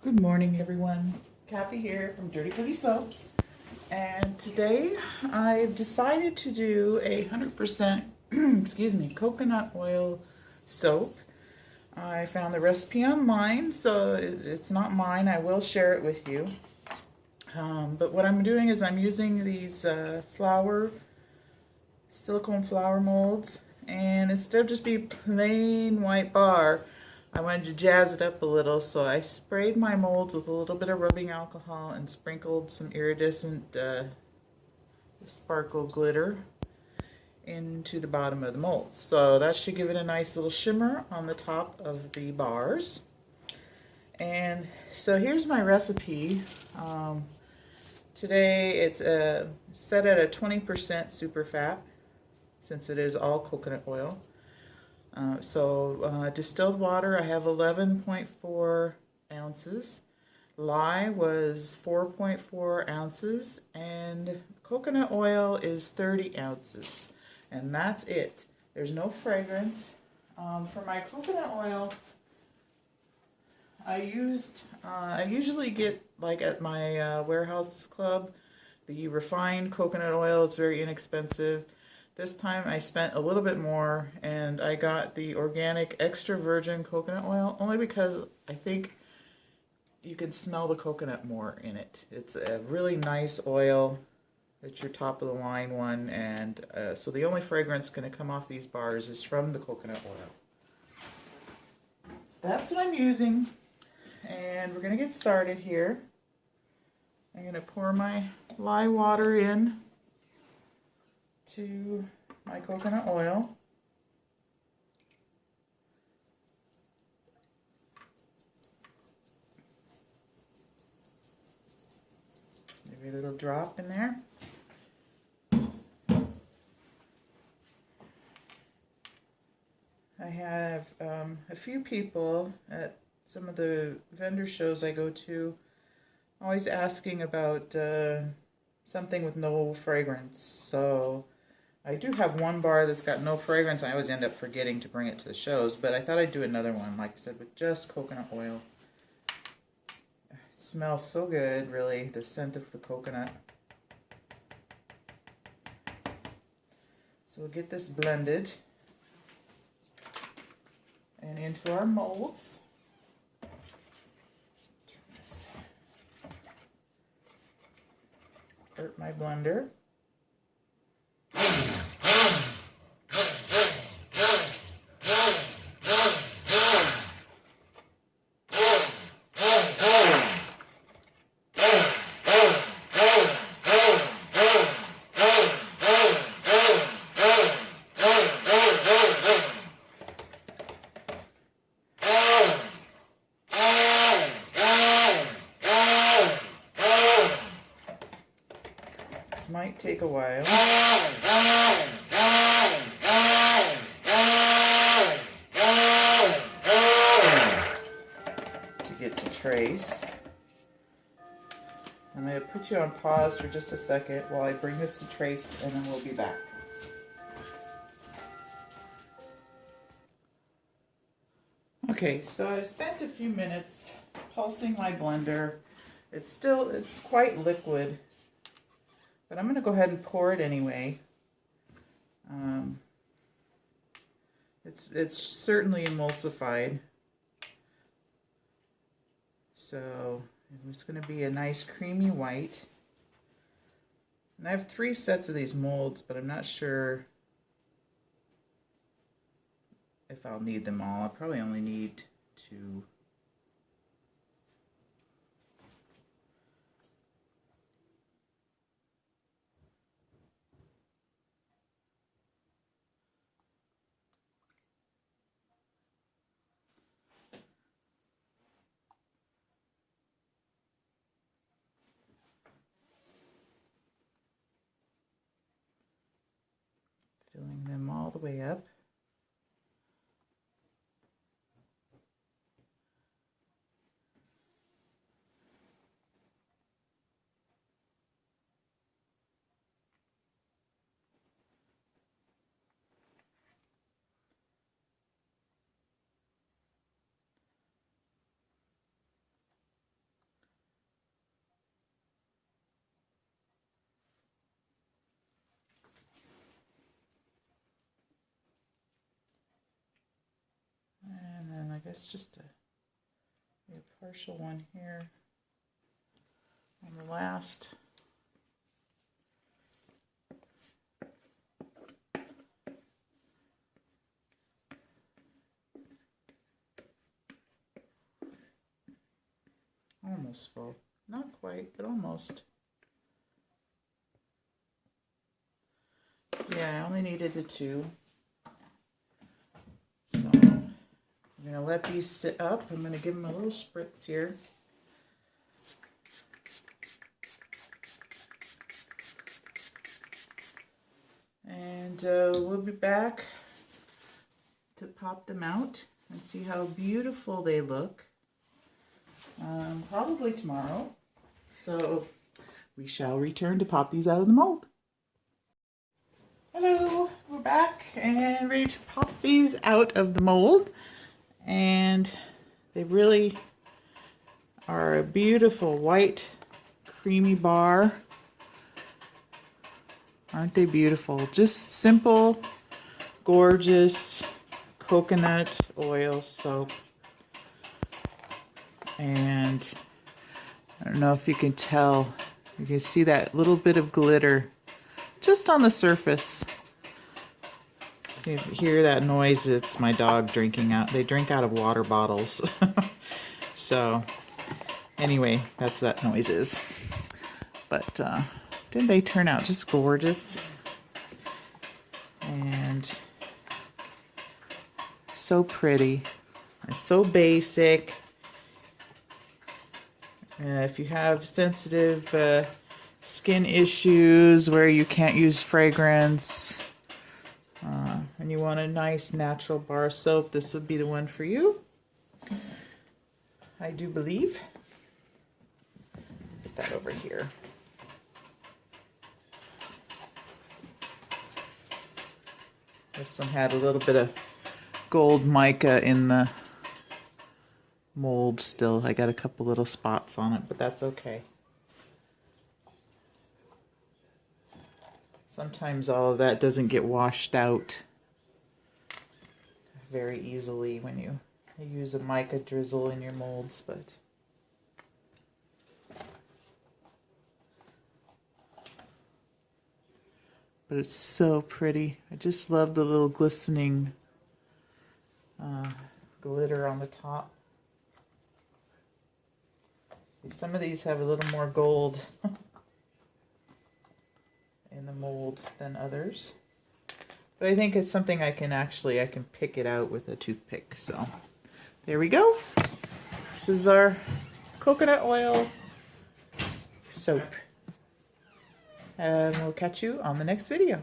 Good morning, everyone. Kathy here from Dirty Pretty Soaps, and today I've decided to do a 100% excuse me, coconut oil soap. I found the recipe online, so it's not mine. I will share it with you. But what I'm doing is I'm using these silicone flower molds, and instead of just be plain white bar, I wanted to jazz it up a little, so I sprayed my molds with a little bit of rubbing alcohol and sprinkled some iridescent sparkle glitter into the bottom of the mold. So that should give it a nice little shimmer on the top of the bars. And so here's my recipe. Today it's set at a 20% super fat, since it is all coconut oil. Distilled water, I have 11.4 ounces. Lye was 4.4 ounces, and coconut oil is 30 ounces. And that's it. There's no fragrance. For my coconut oil, I usually get, like at my warehouse club, the refined coconut oil. It's very inexpensive. This time I spent a little bit more, and I got the organic extra virgin coconut oil, only because I think you can smell the coconut more in it. It's a really nice oil. It's your top of the line one, and so the only fragrance going to come off these bars is from the coconut oil. So that's what I'm using, and we're going to get started here. I'm going to pour my lye water in to my coconut oil. Maybe a little drop in there. I have a few people at some of the vendor shows I go to always asking about something with no fragrance. So I do have one bar that's got no fragrance. I always end up forgetting to bring it to the shows, but I thought I'd do another one, like I said, with just coconut oil. It smells so good, really, the scent of the coconut. So we'll get this blended and into our molds. Turn this. Hurt my blender. This might take a while. To get to trace. I'm going to put you on pause for just a second while I bring this to trace, and then we'll be back. Okay, so I've spent a few minutes pulsing my blender. It's quite liquid, but I'm going to go ahead and pour it anyway. It's certainly emulsified, so it's going to be a nice creamy white. And I have 3 sets of these molds, but I'm not sure if I'll need them all. I'll probably only need 2. Filling them all the way up. guess just a partial one here on the last. Almost full. Not quite, but almost. So yeah, I only needed the 2. So I'm going to let these sit up. I'm going to give them a little spritz here. And we'll be back to pop them out and see how beautiful they look. Probably tomorrow. So we shall return to pop these out of the mold. Hello, we're back and ready to pop these out of the mold. And they really are a beautiful white creamy bar. Aren't they beautiful? Just simple, gorgeous coconut oil soap. And I don't know if you can tell, you can see that little bit of glitter just on the surface. You hear that noise? It's my dog drinking out. They drink out of water bottles. So anyway, that's what that noise is. But didn't they turn out just gorgeous? And so pretty and so basic. If you have sensitive skin issues where you can't use fragrance and you want a nice natural bar soap, this would be the one for you. I do believe. Put that over here. This one had a little bit of gold mica in the mold still. I got a couple little spots on it, but that's okay. Sometimes all of that doesn't get washed out very easily when you use a mica drizzle in your molds, but it's so pretty. I just love the little glistening glitter on the top. Some of these have a little more gold in the mold than others. But I think it's something I can pick it out with a toothpick. So there we go. This is our coconut oil soap. And we'll catch you on the next video.